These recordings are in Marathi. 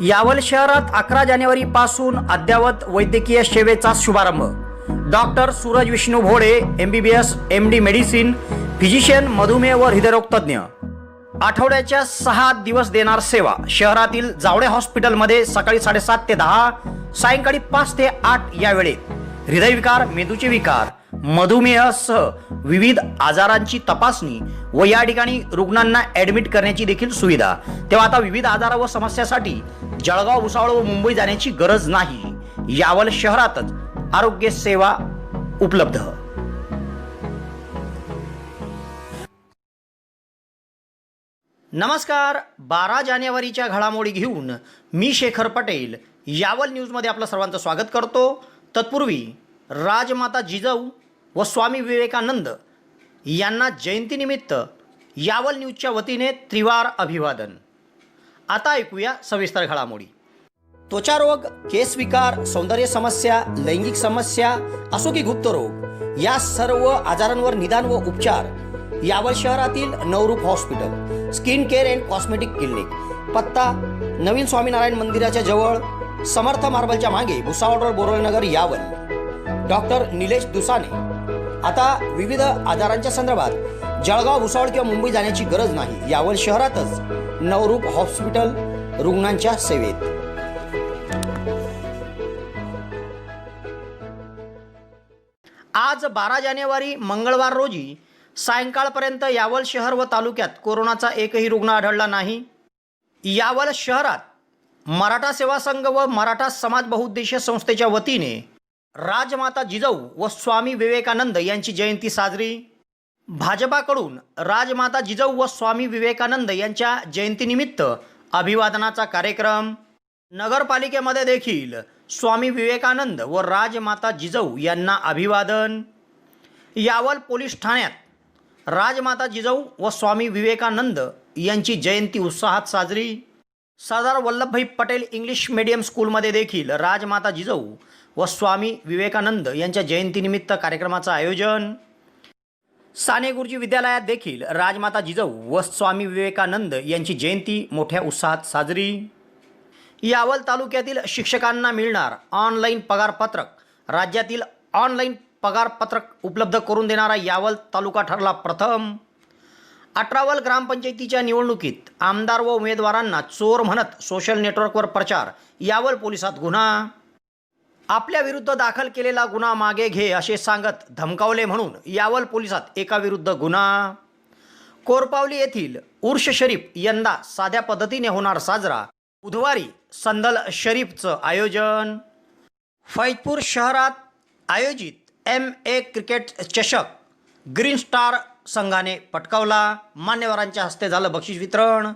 यावल शहरात 11 जानेवारी पासून अद्ययावत वैद्यकीय सेवेचा शुभारंभ। डॉक्टर सूरज विष्णू भोळे, MBBS MD मेडिसिन, फिजिशियन, मधुमेह व हृदयरोग तज्ञ। आठवड्याच्या 6 दिवस देणार सेवा। शहरातील जावळे हॉस्पिटलमध्ये सकाळी 7:30 ते 10, सायंकाळी 5 ते 8 या वेळेत हृदयविकार, मेंदूचे विकार, मधुमेहासह विविध आजारांची तपासणी व या ठिकाणी रुग्णांना ॲडमिट करण्याची देखील सुविधा। तेव्हा आता विविध आजार व समस्यासाठी जळगाव, भुसावळ व मुंबई जाण्याची गरज नाही। यावल शहरातच आरोग्य सेवा उपलब्ध। नमस्कार, 12 जानेवारीच्या घडामोडी घेऊन मी शेखर पटेल यावल न्यूजमध्ये आपलं सर्वांचं स्वागत करतो। तत्पूर्वी राजमाता जिजाऊ व स्वामी विवेकानंद यांना जयंतीनिमित्त यावल न्यूजच्या वतीने त्रिवार अभिवादन। आता ऐकूया सविस्तर घडामोडी। त्वचारोग, केस विकार, सौंदर्य समस्या, लैंगिक समस्या असो की गुप्तरोग, या सर्व आजारांवर निदान व उपचार यावल शहरातील Navroop hospital, skin care and cosmetic clinic. पत्ता नवीन स्वामीनारायण मंदिराच्या जवळ, समर्थ मार्बलच्या मागे, भुसावळ रोड, बोरवलीनगर, यावल। डॉक्टर निलेश दुसाने। आता विविध आजारांच्या संदर्भात जळगाव, भुसावळ किंवा मुंबई जाण्याची गरज नाही। यावल शहरातच नवरूप हॉस्पिटल रुग्णांच्या सेवेत। आज 12 जानेवारी मंगळवार रोजी सायंकाळपर्यंत यावल शहर व तालुक्यात कोरोनाचा एकही रुग्ण आढळला नाही। यावल शहरात मराठा सेवा संघ व मराठा समाज बहुउद्देशीय संस्थेच्या वतीने राजमाता जिजाऊ व स्वामी विवेकानंद यांची जयंती साजरी। भाजपाकडून राजमाता जिजाऊ व स्वामी विवेकानंद यांच्या जयंतीनिमित्त अभिवादनाचा कार्यक्रम। नगरपालिकेमध्ये देखील स्वामी विवेकानंद व राजमाता जिजाऊ यांना अभिवादन। यावल पोलीस ठाण्यात राजमाता जिजाऊ व स्वामी विवेकानंद यांची जयंती उत्साहात साजरी। सरदार वल्लभभाई पटेल इंग्लिश मीडियम स्कूलमध्ये देखील राजमाता जिजाऊ व स्वामी विवेकानंद यांच्या जयंतीनिमित्त कार्यक्रमाचं आयोजन। साने गुरुजी विद्यालयात देखील राजमाता जिजाऊ व स्वामी विवेकानंद यांची जयंती मोठ्या उत्साहात साजरी। यावल तालुक्यातील शिक्षकांना मिळणार ऑनलाईन पगारपत्रक। राज्यातील ऑनलाईन पगारपत्रक उपलब्ध करून देणारा यावल तालुका ठरला प्रथम। 18वल ग्रामपंचायतीच्या निवडणुकीत आमदार व उमेदवारांना चोर म्हणत सोशल नेटवर्कवर प्रचार। यावल पोलिसात गुन्हा। आपल्या विरुद्ध दाखल केलेला गुन्हा मागे घे असे सांगत धमकावले म्हणून यावल पोलिसात एका विरुद्ध गुन्हा। कोरपावली येथील उर्ष शरीफ यंदा साध्या पद्धतीने होणार साजरा। बुधवारी संदल शरीफचं आयोजन। फैजपूर शहरात आयोजित MA क्रिकेट चषक ग्रीन स्टार संघाने पटकावला। मान्यवरांच्या हस्ते झालं बक्षीस वितरण।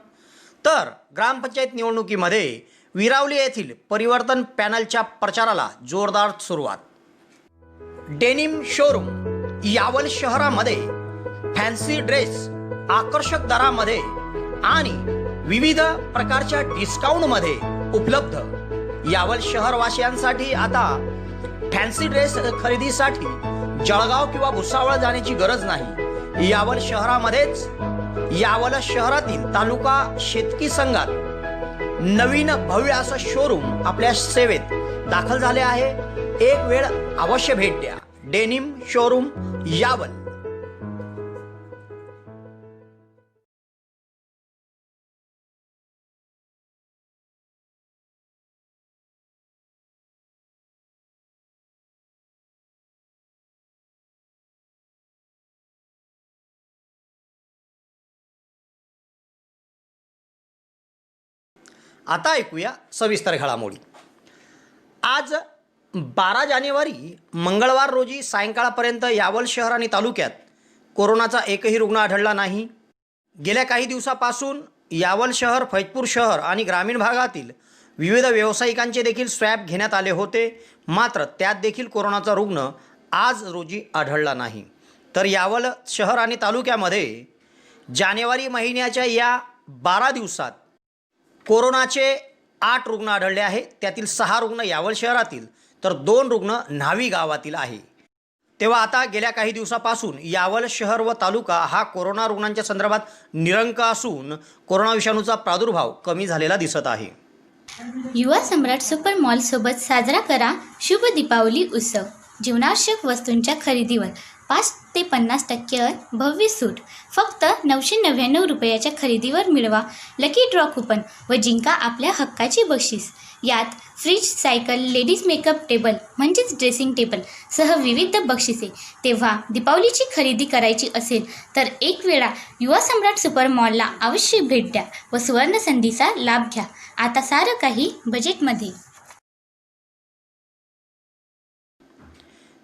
तर ग्रामपंचायत निवडणुकीमध्ये विरावली येथील परिवर्तन पॅनलच्या प्रचाराला जोरदार सुरुवात। डेनिम शोरूम यावल शहरामध्ये फॅन्सी ड्रेस आकर्षक दरामध्ये आणि विविध प्रकारच्या डिस्काउंटमध्ये उपलब्ध। यावल शहरवासियांसाठी आता फॅन्सी ड्रेस खरेदीसाठी जळगाव किंवा भुसावळ जाण्याची गरज नाही। यावल शहरामध्येच यावल शहरातील तालुका शेतकी संघात नवीन भव्य असं शोरूम आपल्या सेवेत दाखल झाले आहे। एक वेळ अवश्य भेट द्या। Denim showroom Yawal. आता ऐकूया सविस्तर घडामोडी। आज 12 जानेवारी मंगळवार रोजी सायंकाळपर्यंत यावल शहर आणि तालुक्यात कोरोनाचा एकही रुग्ण आढळला नाही। गेल्या काही दिवसापासून यावल शहर, फैजपूर शहर आणि ग्रामीण भागातील विविध व्यावसायिकांचे देखील स्वॅब घेण्यात आले होते, मात्र त्यात देखील कोरोनाचा रुग्ण आज रोजी आढळला नाही। तर यावल शहर आणि तालुक्यामध्ये जानेवारी महिन्याच्या या 12 दिवसात कोरोनाचे 8 रुग्ण आढळले आहे। त्यातील 6 रुग्ण यावल शहरातील तर 2 रुग्ण न्हावी गावातील आहे। तेव्हा आता गेल्या काही दिवसापासून यावल शहर व तालुका हा कोरोना रुग्णांच्या संदर्भात निरंक असून कोरोना विषाणूचा प्रादुर्भाव कमी झालेला दिसत आहे। युवा सम्राट सुपर मॉल सोबत साजरा करा शुभ दीपावली उत्सव. जीवनावश्यक वस्तूंच्या खरेदीवर 5 ते 50% भव्य सूट. फक्त 999 रुपयाच्या खरेदीवर मिळवा लकी ड्रॉ कुपन व जिंका आपल्या हक्काची बक्षीस. यात fridge, cycle, ladies makeup table म्हणजेच ड्रेसिंग टेबल सह विविध बक्षिसे. तेव्हा दीपावलीची खरेदी करायची असेल तर एक वेळा युवा सम्राट सुपर मॉलला अवश्य भेट द्या व सुवर्ण संधीचा लाभ घ्या. आता सारं काही बजेटमध्ये.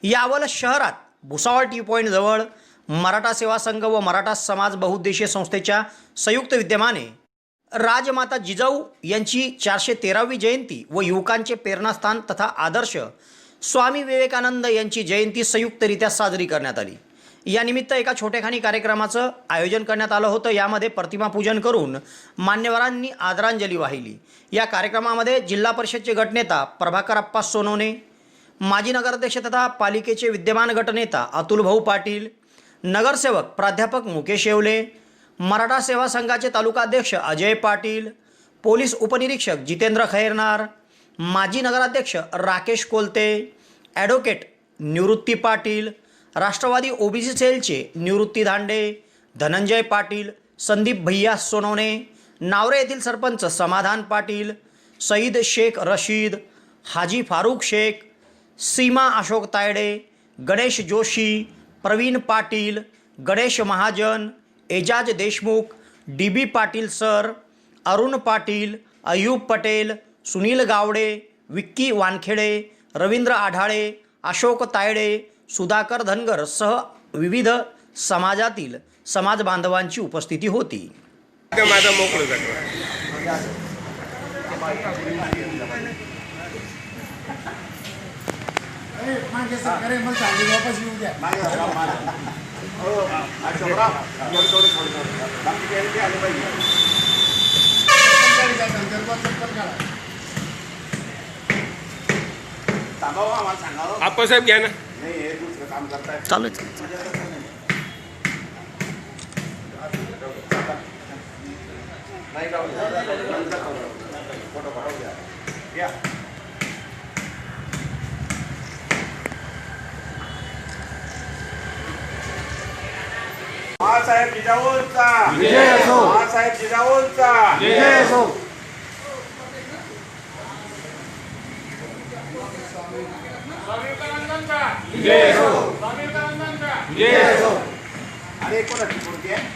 यावल शहरात भुसावळ टी पॉईंट जवळ मराठा सेवा संघ व मराठा समाज बहुउद्देशीय संस्थेच्या संयुक्त विद्यमाने राजमाता जिजाऊ यांची 413वी जयंती व युवकांचे प्रेरणास्थान तथा आदर्श स्वामी विवेकानंद यांची जयंती संयुक्तरित्या साजरी करण्यात आली. यानिमित्त एका छोटेखानी कार्यक्रमाचं आयोजन करण्यात आलं होतं. यामध्ये प्रतिमा पूजन करून मान्यवरांनी आदरांजली वाहिली. या कार्यक्रमामध्ये जिल्हा परिषदचे गटनेता प्रभाकर अप्पा सोनवणे, माजी नगराध्यक्ष तथा पालिकेचे विद्यमान गटनेता अतुल भाऊ पाटील, नगरसेवक प्राध्यापक मुकेश येवले, मराठा सेवा संघाचे तालुकाध्यक्ष अजय पाटील, पोलीस उपनिरीक्षक जितेंद्र खैरनार, माजी नगराध्यक्ष राकेश कोलते, ॲडव्होकेट निवृत्ती पाटील, राष्ट्रवादी ओबीसी सेलचे निवृत्ती धांडे, धनंजय पाटील, संदीप भैया सोनवणे, नावरे येथील सरपंच समाधान पाटील, सईद शेख रशीद, हाजी फारूक शेख, सीमा अशोक तायडे, गणेश जोशी, प्रवीण पाटील, गणेश महाजन, एजाज देशमुख, डी बी पाटील सर, अरुण पाटील, अयूब पटेल, सुनील गावडे, विक्की वानखेडे, रवींद्र आढाळे, अशोक तायडे, सुधाकर धनगर सह विविध समाजातील समाज बांधवांची उपस्थिती होती. माझा मोकळं झालं. आप्पासाहेब घ्या ना. चालू महासाहेब जिजाऊंचा विजय असो. महासाहेब जिजाऊंचा विजय असो. विजय असो. विजय असो. अरे कोणाची मूर्ती आहे?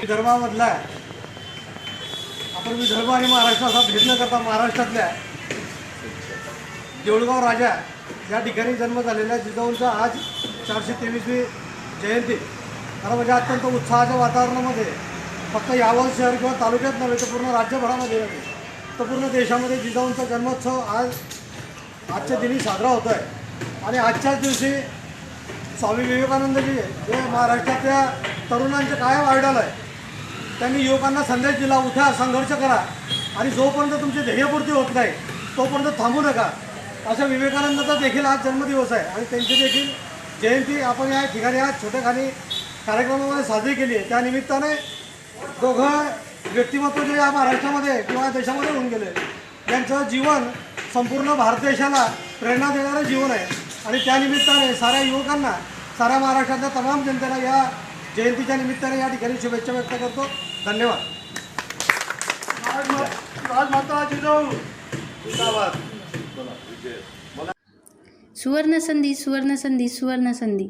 विदर्भामधला आहे. आपण विदर्भ आणि महाराष्ट्र असा भेद न करता महाराष्ट्रातल्या देऊळगाव राजा या ठिकाणी जन्म झालेल्या जिजाऊंचा आज 423वी जयंती खरं म्हणजे अत्यंत उत्साहाच्या वातावरणामध्ये फक्त यावल शहर किंवा तालुक्यात नव्हे तर पूर्ण राज्यभरामध्ये नव्हे तर पूर्ण देशामध्ये जिजाऊंचा जन्मोत्सव आजच्या दिनी साजरा होतो आहे. आणि आजच्याच दिवशी स्वामी विवेकानंदजी हे महाराष्ट्रातल्या तरुणांचे कायम आयडॉल आहे. त्यांनी युवकांना संदेश दिला, उठा, संघर्ष करा आणि जोपर्यंत तुमची ध्येयपूर्ती होत नाही तोपर्यंत थांबू नका. अशा विवेकानंदाचा देखील आज जन्मदिवस आहे आणि त्यांची देखील जयंती आपण या ठिकाणी आज छोट्याखानी कार्यक्रमामध्ये साजरी केली आहे. त्यानिमित्ताने दोघं व्यक्तिमत्व जे या महाराष्ट्रामध्ये किंवा देशामध्ये होऊन गेले, यांचं जीवन संपूर्ण भारत देशाला प्रेरणा देणारं जीवन आहे. आणि त्यानिमित्ताने साऱ्या युवकांना, साऱ्या महाराष्ट्रातल्या तमाम जनतेला या जयंतीच्या निमित्ताने या ठिकाणी शुभेच्छा व्यक्त करतो. धन्यवाद. राजमाता जिजाऊ जिंदाबाद. सुवर्णसंधी सुवर्णसंधी सुवर्णसंधी.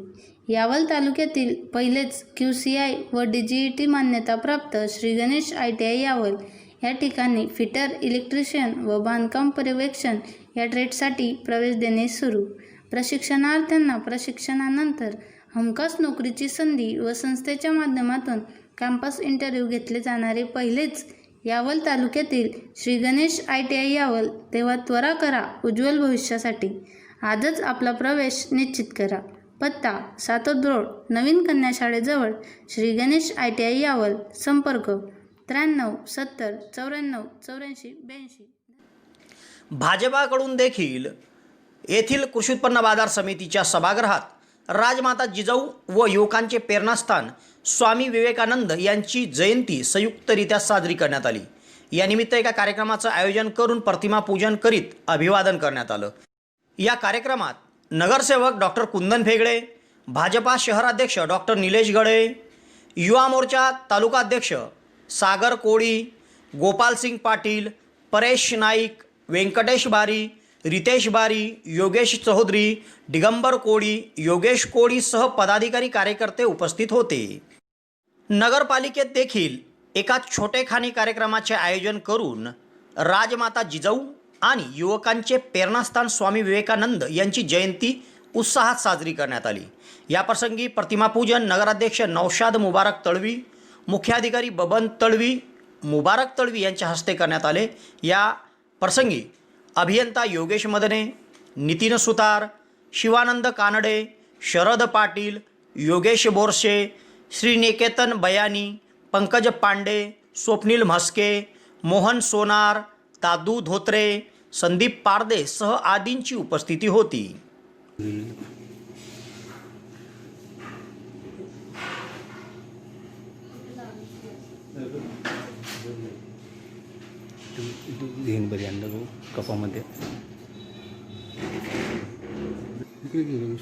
यावल तालुक्यातील पहिलेच QCI व DGET मान्यताप्राप्त श्री गणेश ITI यावल या ठिकाणी फिटर, इलेक्ट्रिशियन व बांधकाम पर्यवेक्षण या ट्रेडसाठी प्रवेश देणे सुरू. प्रशिक्षणार्थ्यांना प्रशिक्षणानंतर हमखास नोकरीची संधी व संस्थेच्या माध्यमातून कॅम्पस इंटरव्ह्यू घेतले जाणारे पहिलेच यावल तालुक्यातील श्री गणेश ITI यावल. तेव्हा त्वरा करा उज्ज्वल भविष्यासाठी. आजच आपला प्रवेश निश्चित करा. पत्ता सातोद रोड, नवीन कन्या शाळेजवळ, श्री गणेश ITI यावल. संपर्क 93 70 94 84 82. भाजपाकडून देखील येथील कृषी उत्पन्न बाजार समितीच्या सभागृहात राजमाता जिजाऊ व युवकांचे प्रेरणास्थान स्वामी विवेकानंद यांची जयंती संयुक्तरित्या साजरी करण्यात आली. यानिमित्त एका कार्यक्रमाचं आयोजन करून प्रतिमा पूजन करीत अभिवादन करण्यात आलं. या कार्यक्रमात नगरसेवक डॉक्टर कुंदन फेगडे, भाजपा शहराध्यक्ष डॉक्टर निलेश गडे, युवा मोर्चा तालुकाध्यक्ष सागर कोळी, गोपालसिंग पाटील, परेश नाईक, व्यंकटेश बारी, रितेश बारी, योगेश चौधरी, दिगंबर कोळी, योगेश कोळीसह पदाधिकारी कार्यकर्ते उपस्थित होते. नगरपालिकेत देखील एका छोटेखानी कार्यक्रमाचे आयोजन करून राजमाता जिजाऊ आणि युवकांचे प्रेरणास्थान स्वामी विवेकानंद यांची जयंती उत्साहात साजरी करण्यात आली. याप्रसंगी प्रतिमापूजन नगराध्यक्ष नौशाद मुबारक तळवी, मुख्याधिकारी बबन तळवी, मुबारक तळवी यांच्या हस्ते करण्यात आले. या प्रसंगी अभियंता योगेश मदने, नितीन सुतार, शिवानंद कानडे, शरद पाटील, योगेश बोरसे, श्रीनिकेतन बयानी, पंकज पांडे, स्वप्नील म्हस्के, मोहन सोनार, दादू धोत्रे, संदीप पारदे सह आदींची उपस्थिती होती. घेईन बरी अंडा तो कपामध्ये इकडे गेलो.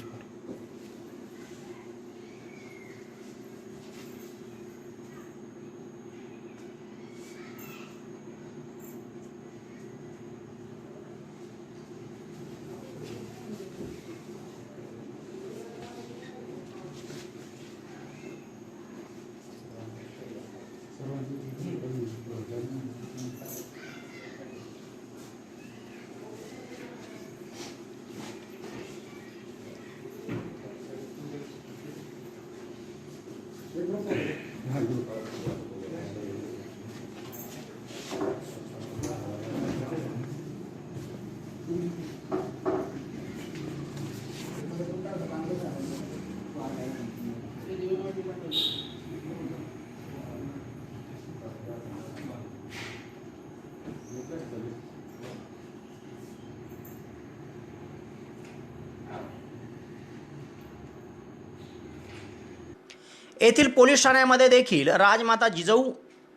येथील पोलीस ठाण्यामध्ये देखील राजमाता जिजाऊ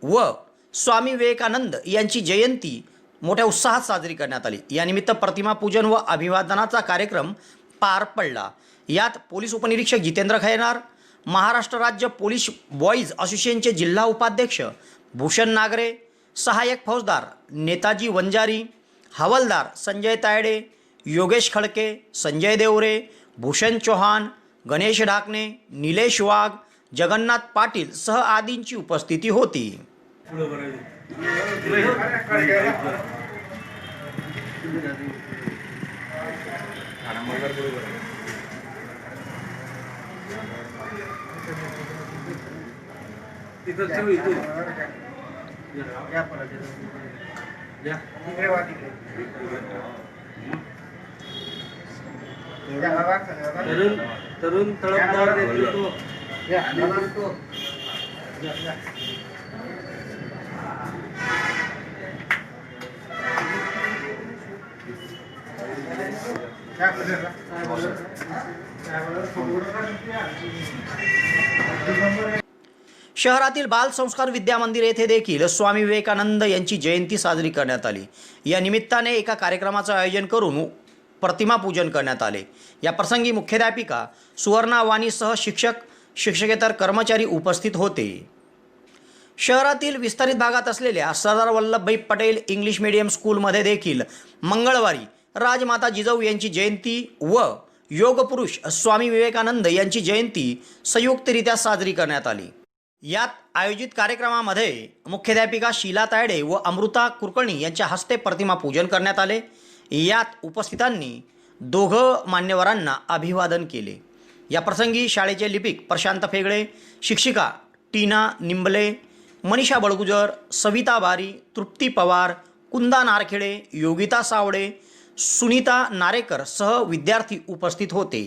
व स्वामी विवेकानंद यांची जयंती मोठ्या उत्साहात साजरी करण्यात आली. यानिमित्त प्रतिमा पूजन व अभिवादनाचा कार्यक्रम पार पडला. यात पोलीस उपनिरीक्षक जितेंद्र खैरनार, महाराष्ट्र राज्य पोलीस बॉईज असोसिएशनचे जिल्हा उपाध्यक्ष भूषण नागरे, सहाय्यक फौजदार नेताजी वंजारी, हवालदार संजय तायडे, योगेश खडके, संजय देवरे, भूषण चौहान, गणेश ढाकणे, निलेश वाघ, जगन्नाथ पाटील सह आदींची उपस्थिती होती. तरुण तळपदार नेतृत्व शहरातील बाल संस्कार विद्या मंदिर येथे देखील स्वामी विवेकानंद यांची जयंती साजरी करण्यात आली. या निमित्ताने एका कार्यक्रमाचे आयोजन करून प्रतिमा पूजन करण्यात आले. या प्रसंगी मुख्याध्यापिका सुवर्णा वाणीसह शिक्षक, शिक्षकेतर कर्मचारी उपस्थित होते. शहरातील विस्तारित भागात असलेल्या सरदार वल्लभभाई पटेल इंग्लिश मीडियम स्कूलमध्ये देखील मंगळवारी राजमाता जिजाऊ यांची जयंती व योगपुरुष स्वामी विवेकानंद यांची जयंती संयुक्तरित्या साजरी करण्यात आली. यात आयोजित कार्यक्रमामध्ये मुख्याध्यापिका शीला तायडे व अमृता कुलकर्णी यांच्या हस्ते प्रतिमा पूजन करण्यात आले. यात उपस्थितांनी दोघं मान्यवरांना अभिवादन केले. या प्रसंगी शाळेचे लिपिक प्रशांत फेगडे, शिक्षिका टीना निंबले, मनीषा बळगुजर, सविता बारी, तृप्ती पवार, कुंदा नारखेडे, योगिता सावडे, सुनीता नारेकर सह विद्यार्थी उपस्थित होते.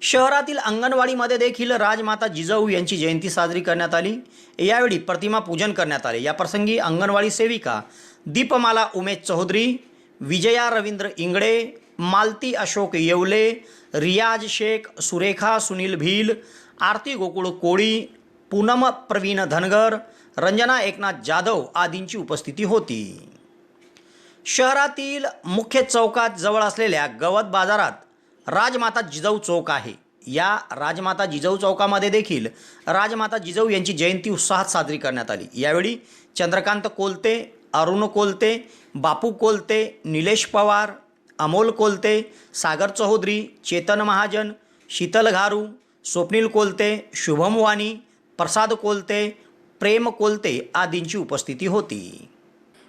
शहरातील अंगणवाडीमध्ये देखील राजमाता जिजाऊ यांची जयंती साजरी करण्यात आली. यावेळी प्रतिमा पूजन करण्यात आले. याप्रसंगी अंगणवाडी सेविका दीपमाला उमेश चौधरी, विजया रवींद्र इंगळे, मालती अशोक येवले, रियाज शेख, सुरेखा सुनील भील, आरती गोकुळ कोळी, पूनम प्रवीण धनगर, रंजना एकनाथ जाधव आदींची उपस्थिती होती. शहरातील मुख्य चौकात जवळ असलेल्या गवत बाजारात राजमाता जिजाऊ चौक आहे. या राजमाता जिजाऊ चौकामध्ये देखील राजमाता जिजाऊ यांची जयंती उत्साहात साजरी करण्यात आली. यावेळी चंद्रकांत कोलते, अरुण कोलते, बापू कोलते, निलेश पवार, अमोल कोलते, सागर चौधरी, चेतन महाजन, शीतल घारू, स्वप्नील कोलते, शुभम वाणी, प्रसाद कोलते, प्रेम कोलते आदींची उपस्थिती होती.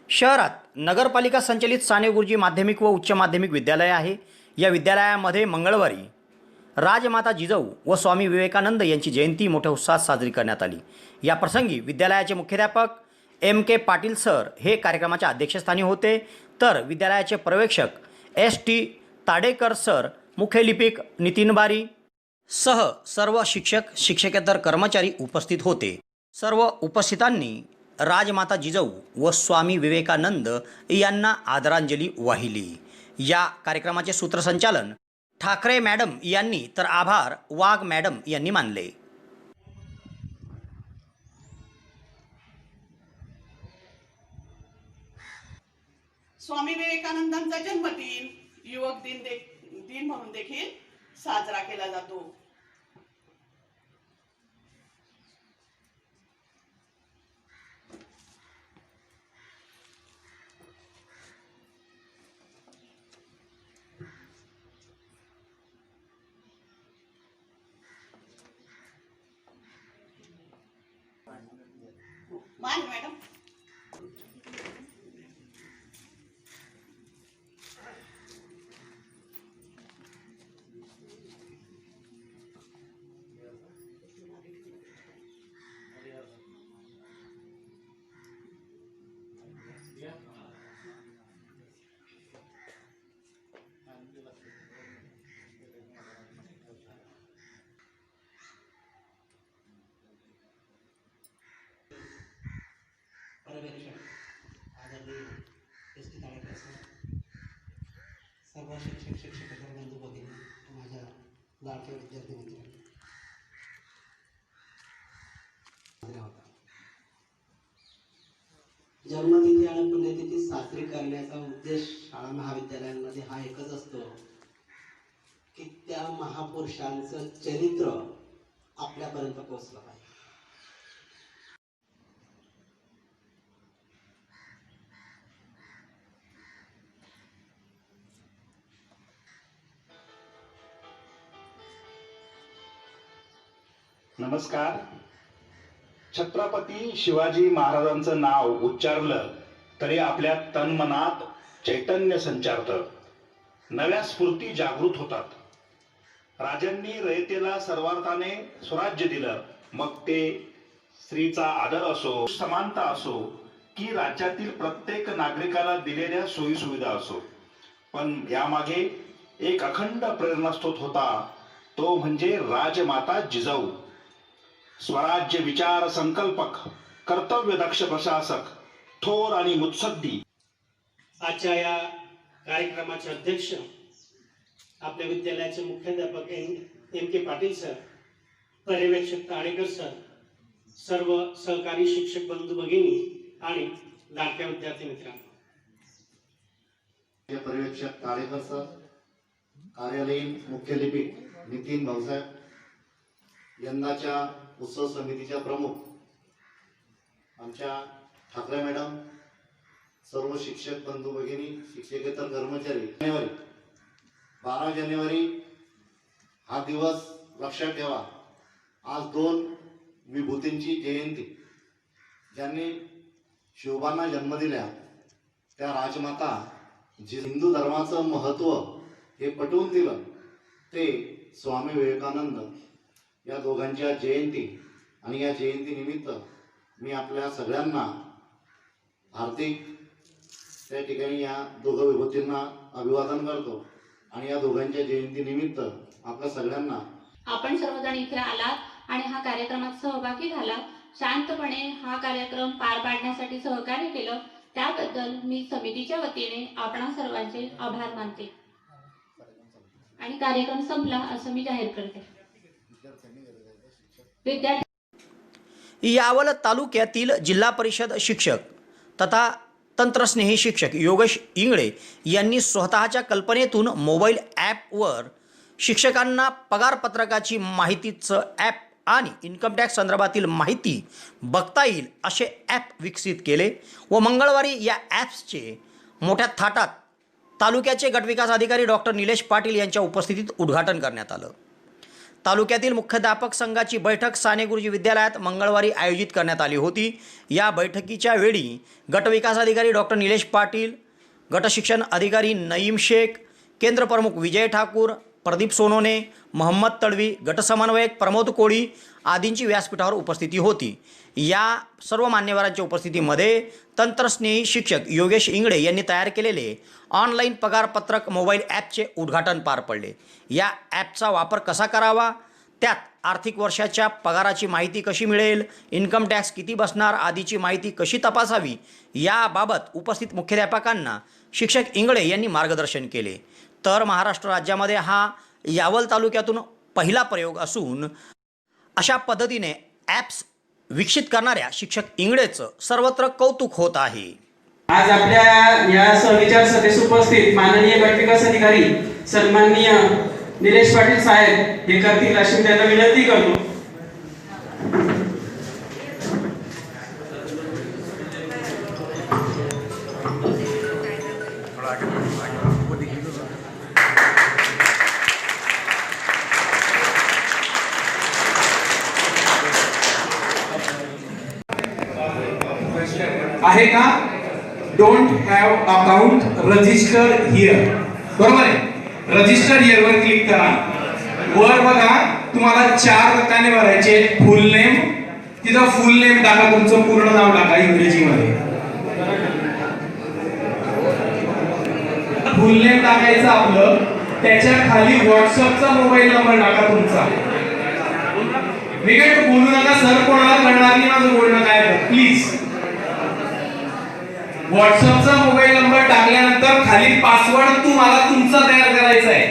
शहरात नगरपालिका संचलित साने गुरुजी माध्यमिक व उच्च माध्यमिक विद्यालय आहे. या विद्यालयामध्ये मंगळवारी राजमाता जिजाऊ व स्वामी विवेकानंद यांची जयंती मोठ्या उत्साहात साजरी करण्यात आली. या प्रसंगी विद्यालयाचे मुख्याध्यापक M.K. पाटील सर हे कार्यक्रमाच्या अध्यक्षस्थानी होते, तर विद्यालयाचे पर्यवेक्षक S.T. ताडेकर सर, मुख्य लिपिक नितीन बारी सह सर्व शिक्षक शिक्षकेतर कर्मचारी उपस्थित होते. सर्व उपस्थितांनी राजमाता जिजाऊ व स्वामी विवेकानंद यांना आदरांजली वाहिली. या कार्यक्रमाचे सूत्रसंचालन ठाकरे मॅडम यांनी तर आभार वाघ मॅडम यांनी मानले. स्वामी विवेकानंदांचा जन्मदिन युवक दिन म्हणून देखील साजरा केला जातो. मान मॅडम. पर्यवेक्षक आदरणीय S.T. ताडेकर सर, सर्व शिक्षक शिक्षकेतर बंधू भगिनी, माझ्या लाडक्या विद्यार्थी मित्रांनो, होता जन्मतिथी आणि पुण्यतिथी साजरी करण्याचा उद्देश शाळा महाविद्यालयांमध्ये हा एकच असतो की त्या महापुरुषांचं चरित्र आपल्यापर्यंत पोहोचलं पाहिजे. नमस्कार. छत्रपती शिवाजी महाराजांचं नाव उच्चारलं तरी आपल्या तन्मनात चैतन्य संचारतं, नव्या स्फूर्ती जागृत होतात. राजांनी रयतेला सर्वार्थाने स्वराज्य दिलं, मग ते स्त्रीचा आदर असो, समानता असो की राज्यातील प्रत्येक नागरिकाला दिलेल्या सोयी सुविधा असो, पण यामागे एक अखंड प्रेरणास्रोत होता, तो म्हणजे राजमाता जिजाऊ. स्वराज्य विचार संकल्पक, कर्तव्य दक्ष प्रशासक, थोर आणि मुत्सद्दी. आजच्या या कार्यक्रमाचे अध्यक्ष आपल्या विद्यालयाचे मुख्याध्यापक M.K. पाटील सर, पर्यवेक्षक ताडेकर सर, सर्व सहकारी शिक्षक बंधू भगिनी आणि लाडक्या विद्यार्थी मित्रांनो. पर्यवेक्षक ताडेकर सर, कार्यालयीन मुख्य लिपिक नितीन भाऊसाहेब, यंदाच्या उत्सव समितीच्या प्रमुख आमच्या ठाकरे मॅडम, सर्व शिक्षक बंधू भगिनी, शिक्षकेतर कर्मचारी. 12 जानेवारी हा दिवस लक्षात ठेवा, आज 2 विभूतींची जयंती. ज्यांनी शिवबांना जन्म दिला त्या राजमाता, जे हिंदू धर्माचं महत्त्व हे पटवून दिलं, ते स्वामी विवेकानंद या दोघांच्या जयंती. आणि या जयंतीनिमित्त मी आपल्या सगळ्यांना हार्दिक त्या ठिकाणी या दोघं विभूतींना अभिवादन करतो. आणि या दोघांच्या जयंतीनिमित्त आपल्या सगळ्यांना आपण सर्वजण इथे आलात आणि हा कार्यक्रमात सहभागी झालात. शांतपणे हा कार्यक्रम पार पाडण्यासाठी सहकार्य केलं त्याबद्दल मी समितीच्या वतीने आपणा सर्वांचे आभार मानते आणि कार्यक्रम संपला असं मी जाहीर करते. विद्यार्थी यावल तालुक्यातील जिल्हा परिषद शिक्षक तथा तंत्रस्नेही शिक्षक योगेश इंगळे यांनी स्वतःच्या कल्पनेतून मोबाईल ॲपवर शिक्षकांना पगारपत्रकाची माहितीचं ॲप आणि इन्कम टॅक्स संदर्भातील माहिती बघता येईल असे ॲप विकसित केले व मंगळवारी या ॲप्सचे मोठ्या थाटात तालुक्याचे गटविकास अधिकारी डॉक्टर निलेश पाटील यांच्या उपस्थितीत उद्घाटन करण्यात आलं. तालुक्यातील मुख्याध्यापक संघाची बैठक साने गुरुजी विद्यालयात मंगळवारी आयोजित करण्यात आली होती. या बैठकीच्या वेळी गटविकास अधिकारी डॉक्टर निलेश पाटील, गटशिक्षण अधिकारी नईम शेख, केंद्र प्रमुख विजय ठाकूर, प्रदीप सोनोने, मोहम्मद तडवी, गटसमन्वयक प्रमोद कोळी आदींची व्यासपीठावर उपस्थिती होती. या सर्व मान्यवरांच्या उपस्थितीमध्ये तंत्रस्नेही शिक्षक योगेश इंगळे यांनी तयार केलेले ऑनलाईन पगारपत्रक मोबाईल ॲपचे उद्घाटन पार पडले. या ॲपचा वापर कसा करावा, त्यात आर्थिक वर्षाच्या पगाराची माहिती कशी मिळेल, इन्कम टॅक्स किती बसणार आदीची माहिती कशी तपासावी याबाबत उपस्थित मुख्याध्यापकांना शिक्षक इंगळे यांनी मार्गदर्शन केले. तर महाराष्ट्र राज्यामध्ये हा यावल तालुक्यातून पहिला प्रयोग असून अशा पद्धतीने ॲप्स विकसित करणाऱ्या शिक्षक इंगळेचं सर्वत्र कौतुक होत आहे. आज आपल्या या सहविचार सभेस उपस्थित माननीय गटविकास अधिकारी सन्माननीय निलेश पाटील साहेब हे करतील अशी त्यांना विनंती करतो. आहे का? Don't have account register here. बरोबर आहे. रजिस्टर हिअर वर क्लिक करा. वर बघा तुम्हाला 4 रकाने भरायचे. फुल नेम, तिथं फुल नेम टाका, तुमचं पूर्ण नाव टाका इंग्रजीमध्ये. फुल नेम टाकायचं आपलं. त्याच्या खाली व्हॉट्सअपचा मोबाईल नंबर टाका तुमचा. मी काय बोलू नका सर, कोणाला कळणार नाही माझं बोलणं काय आहे प्लीज. व्हॉट्सअपचा मोबाईल नंबर टाकल्यानंतर खाली पासवर्ड तुम्हाला तुमचा तयार करायचा आहे.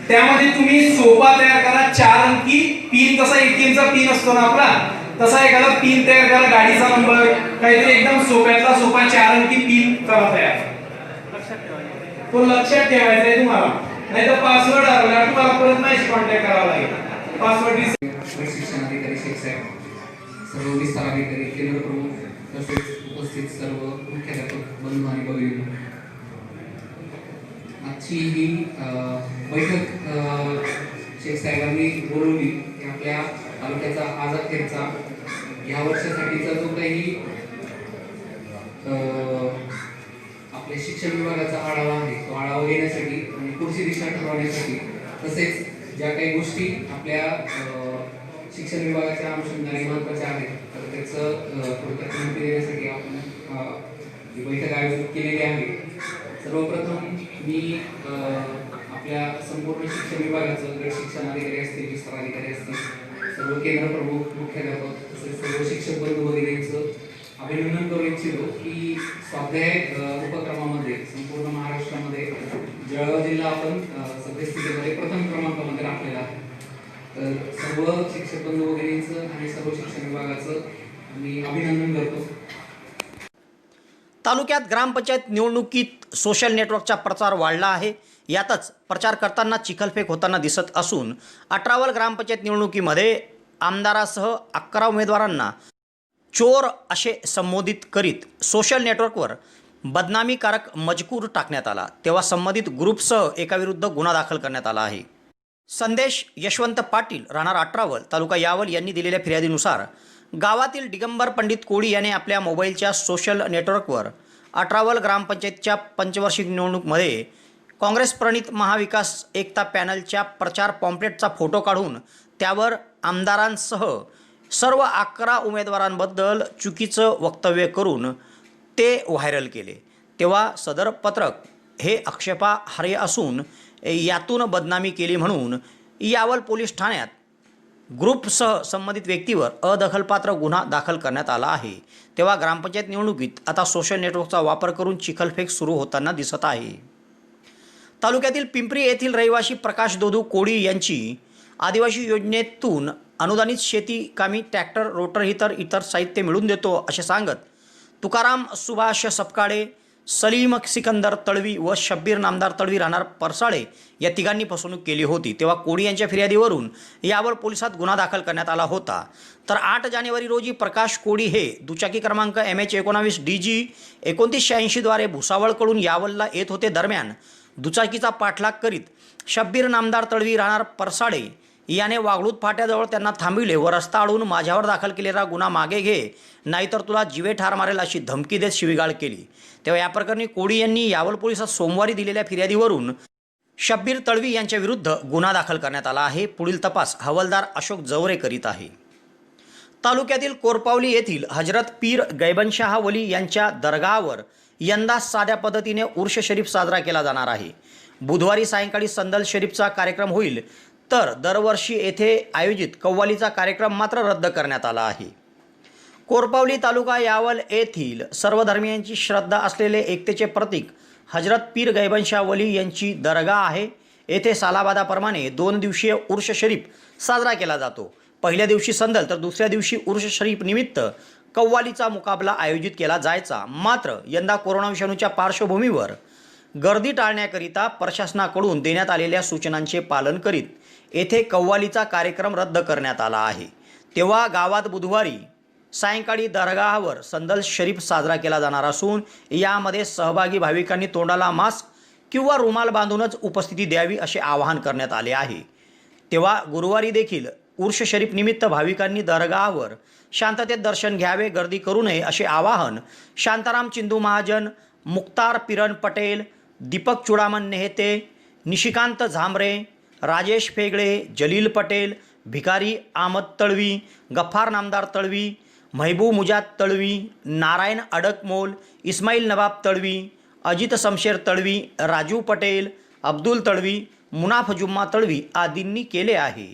त्यामध्ये तुम्ही सोपा तयार करा. 4 अंकी पिन, कसा ATM चा पिन असतो ना आपला, तसा एखादा पिन तयार करा. गाडीचा नंबर काहीतरी एकदम सोप्यातला सोपा 4 अंकी पिन करा तयार. तो लक्षात ठेवायचा आहे तुम्हाला, नाही तर पासवर्ड हरवला तुम्हाला परत नाही कॉन्टॅक्ट करावा लागेल. पासवर्ड शिक्षण अधिकारी शिक्षक, सर्व विस्तार अधिकारी, केंद्र प्रमुख तसेच उपस्थित सर्व मुख्याध्यापक बंधू आणि भगिनी, आजची ही बैठक शेख साहेबांनी बोलवली की आपल्या तालुक्याचा आज अखेरचा या वर्षासाठीचा जो काही आपल्या शिक्षण विभागाचा आढावा आहे तो आढावा घेण्यासाठी आणि पुढची दिशा ठरवण्यासाठी, तसेच ज्या काही गोष्टी आपल्या शिक्षण विभागाच्या अनुषंगाने महत्त्वाच्या आहेत तर त्याचं थोडक्यात माहिती देण्यासाठी आपण ही बैठक आयोजित केलेली आहे. सर्वप्रथम मी आपल्या संपूर्ण शिक्षण विभागाचं गट शिक्षण अधिकारी असतील, विस्तार अधिकारी असतील, सर्व केंद्र प्रमुख, मुख्याध्यापक तसेच सर्व शिक्षक बंधू भगिनींचं अभिनंदन करू इच्छितो की स्वाध्याय उपक्रमामध्ये संपूर्ण महाराष्ट्रामध्ये जळगाव जिल्हा आपण सद्यस्थितीमध्ये प्रथम क्रमांकामध्ये राखलेला आहे. तर सर्व शिक्षक बंधू भगिनींचं आणि सर्व शिक्षण विभागाचं मी अभिनंदन करतो. तालुक्यात ग्रामपंचायत निवडणुकीत सोशल नेटवर्कचा प्रचार वाढला आहे. यातच प्रचार करताना चिखलफेक होताना दिसत असून 18 ग्रामपंचायत निवडणुकीमध्ये आमदारासह 11 उमेदवारांना चोर असे संबोधित करीत सोशल नेटवर्कवर बदनामीकारक मजकूर टाकण्यात आला. तेव्हा संबंधित ग्रुपसह एकाविरुद्ध गुन्हा दाखल करण्यात आला आहे. संदेश यशवंत पाटील राहणार अठरावल तालुका यावल यांनी दिलेल्या फिर्यादीनुसार गावातील दिगंबर पंडित कोळी याने आपल्या मोबाईलच्या सोशल नेटवर्कवर अठरावल ग्रामपंचायतच्या पंचवार्षिक निवडणूकमध्ये काँग्रेस प्रणित महाविकास एकता पॅनलच्या प्रचार पॉम्पलेटचा फोटो काढून त्यावर आमदारांसह सर्व 11 उमेदवारांबद्दल चुकीचं वक्तव्य करून ते व्हायरल केले। तेव्हा सदर पत्रक हे आक्षेपार्ह असून यातून बदनामी केली म्हणून यावल पोलीस ठाण्यात ग्रुपसह संबंधित व्यक्तीवर अदखलपात्र गुन्हा दाखल करण्यात आला आहे। तेव्हा ग्रामपंचायत निवडणुकीत आता सोशल नेटवर्कचा वापर करून चिखलफेक सुरू होताना दिसत आहे। तालुक्यातील पिंपरी येथील रहिवासी प्रकाश दोदू कोळी यांची आदिवासी योजनेतून अनुदानित शेती कामी ट्रॅक्टर, रोटर इतर साहित्य मिळवून देतो असे सांगत तुकाराम सुभाष सपकाळे, सलीम सिकंदर तळवी व शब्बीर नामदार तळवी राहणार परसाळे या तिघांनी फसवणूक केली होती। तेव्हा कोळी यांच्या फिर्यादीवरून यावल पोलिसात गुन्हा दाखल करण्यात आला होता। तर 8 जानेवारी रोजी प्रकाश कोळी हे दुचाकी क्रमांक MH19 DG 2986 द्वारे भुसावळकडून यावलला येत होते। दरम्यान दुचाकीचा पाठलाग करीत शब्बीर नामदार तळवी राहणार परसाळे याने वागळूत फाट्याजवळ त्यांना थांबविले व रस्ता अडवून माझ्यावर दाखल केलेला गुन्हा मागे घे, नाहीतर तुला जीवे ठार मारेल अशी धमकी देत शिवीगाळ केली। तेव्हा या प्रकरणी कोळी यांनी यावल पोलिसात सोमवारी दिलेल्या फिर्यादीवरून शब्बीर तळवी यांच्या विरुद्ध गुन्हा दाखल करण्यात आला आहे। पुढील तपास हवालदार अशोक जवरे करीत आहे। तालुक्यातील कोरपावली येथील हजरत पीर गैबनशाह वली यांच्या दरगाहावर यंदा साध्या पद्धतीने उर्ष शरीफ साजरा केला जाणार आहे। बुधवारी सायंकाळी संदल शरीफचा कार्यक्रम होईल, तर दरवर्षी येथे आयोजित कव्वालीचा कार्यक्रम मात्र रद्द करण्यात आला आहे। कोरपावली तालुका यावल येथील सर्व धर्मियांची श्रद्धा असलेले एकतेचे प्रतीक हजरत पीर गैबनशाह वली यांची दरगाह आहे। येथे सालाबादाप्रमाणे 2 दिवसीय उर्ष शरीफ साजरा केला जातो। पहिल्या दिवशी संदल तर दुसऱ्या दिवशी उर्ष शरीफ निमित्त कव्वालीचा मुकाबला आयोजित केला जायचा। मात्र यंदा कोरोना विषाणूच्या पार्श्वभूमीवर गर्दी टाळण्याकरिता प्रशासनाकडून देण्यात आलेल्या सूचनांचे पालन करीत येथे कव्वालीचा कार्यक्रम रद्द करण्यात आला आहे। तेव्हा गावात बुधवारी सायंकाळी दरगाहावर संदल शरीफ साजरा केला जाणार असून यामध्ये सहभागी भाविकांनी तोंडाला मास्क किंवा रुमाल बांधूनच उपस्थिती द्यावी असे आवाहन करण्यात आले आहे। तेव्हा गुरुवारी देखील उर्ष शरीफ निमित्त भाविकांनी दरगाहावर शांततेत दर्शन घ्यावे, गर्दी करू नये असे आवाहन शांताराम चिंदू महाजन, मुक्तार पिरण पटेल, दीपक चुडामन नेहते, निशिकांत झांबरे, राजेश फेगळे, जलील पटेल, भिकारी अहमद तळवी, गफ्फार नामदार तळवी, महबूब मुजाद तळवी, नारायण अडकमोल, इस्माईल नवाब तळवी, अजित शमशेर तळवी, राजू पटेल, अब्दुल तळवी, मुनाफ जुम्मा तळवी आदींनी केले आहे।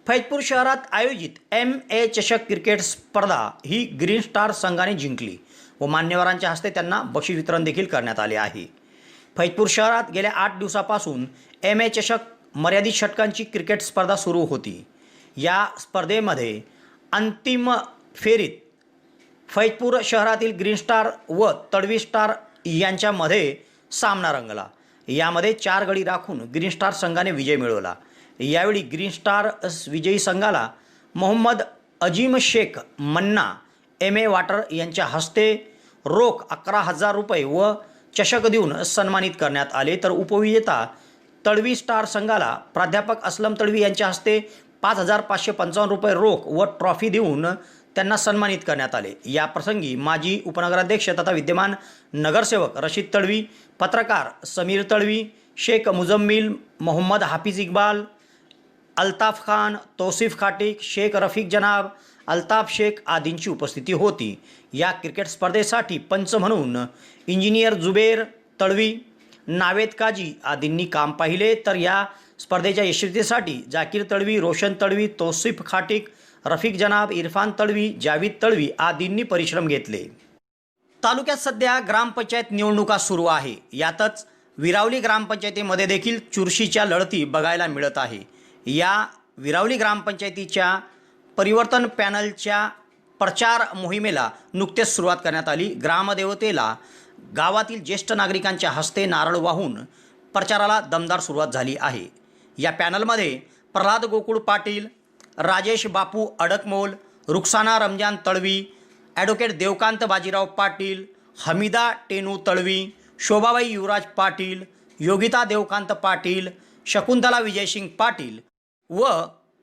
फैजपूर शहरात आयोजित MA चषक क्रिकेट स्पर्धा ही ग्रीन स्टार संघाने जिंकली व मान्यवरांच्या हस्ते त्यांना बक्षीस वितरण देखील करण्यात आले आहे। फैजपूर शहरात गेल्या 8 दिवसापासून MA चषक मर्यादित षटकांची क्रिकेट स्पर्धा सुरू होती। या स्पर्धेमध्ये अंतिम फेरीत फैजपूर शहरातील ग्रीन स्टार व तडवी स्टार यांच्यामध्ये सामना रंगला। यामध्ये 4 गडी राखून ग्रीन स्टार संघाने विजय मिळवला। यावेळी ग्रीन स्टार विजयी संघाला मोहम्मद अजीम शेख मन्ना MA वाटर यांच्या हस्ते रोख 11,000 रुपये व चषक देऊन सन्मानित करण्यात आले, तर उपविजेता तळवी स्टार संघाला प्राध्यापक असलम तळवी यांच्या हस्ते 5,555 रुपये रोख व ट्रॉफी देऊन त्यांना सन्मानित करण्यात आले। या प्रसंगी माजी उपनगराध्यक्ष तथा विद्यमान नगरसेवक रशीद तळवी, पत्रकार समीर तळवी, शेख मुजम्मिल, मोहम्मद हाफिज इक्बाल, अल्ताफ खान, तौसिफ खाटिक, शेख रफीक जनाब, अल्ताफ शेख आदींची उपस्थिती होती। या क्रिकेट स्पर्धेसाठी पंच म्हणून इंजिनियर जुबेर तळवी, नावेद काजी आदींनी काम पाहिले, तर या स्पर्धेच्या यशस्वीतेसाठी जाकीर तळवी, रोशन तळवी, तौसिफ खाटिक, रफीक जनाब, इरफान तळवी, जावीद तळवी आदींनी परिश्रम घेतले। तालुक्यात सध्या ग्रामपंचायत निवडणुका सुरू आहे। यातच विरावली ग्रामपंचायतीमध्ये देखील चुरशीच्या लढती बघायला मिळत आहे। या विरावली ग्रामपंचायतीच्या परिवर्तन पॅनलच्या प्रचार मोहिमेला नुकतेच सुरुवात करण्यात आली। ग्रामदेवतेला गावातील ज्येष्ठ नागरिकांच्या हस्ते नारळ वाहून प्रचाराला दमदार सुरुवात झाली आहे। या पॅनलमध्ये प्रल्हाद गोकुळ पाटील, राजेश बापू अडकमोल, रुखसाना रमजान तळवी, ॲडव्होकेट देवकांत बाजीराव पाटील, हमीदा टेनू तळवी, शोभाबाई युवराज पाटील, योगिता देवकांत पाटील, शकुंतला विजयसिंग पाटील व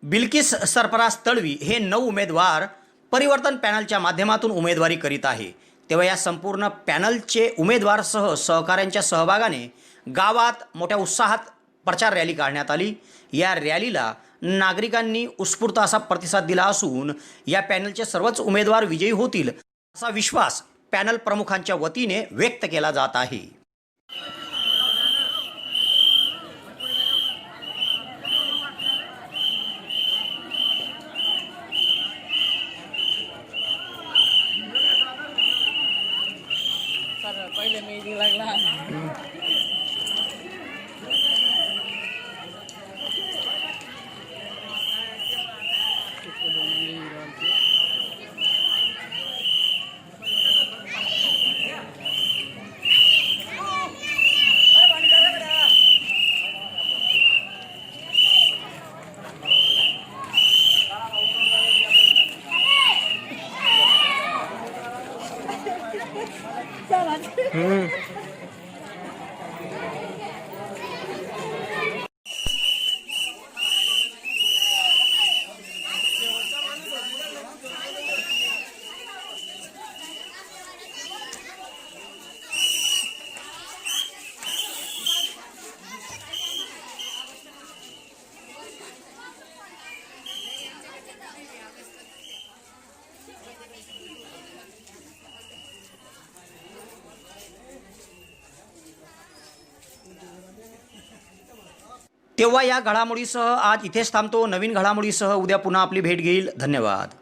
बिल्किस सरफराज तळवी हे 9 उमेदवार परिवर्तन पॅनलच्या माध्यमातून उमेदवारी करीत आहे। तेव्हा या संपूर्ण पॅनलचे उमेदवार सहकाऱ्यांच्या सहभागाने गावात मोठ्या उत्साहात प्रचार रॅली काढण्यात आली। या रॅलीला नागरिकांनी उत्स्फूर्त असा प्रतिसाद दिला असून या पॅनलचे सर्वच उमेदवार विजयी होतील असा विश्वास पॅनल प्रमुखांच्या वतीने व्यक्त केला जात आहे। तेव्हा या घडामोडीसह आज इथेच थांबतो। नवीन घडामोडीसह उद्या पुन्हा आपली भेट घेईल। धन्यवाद।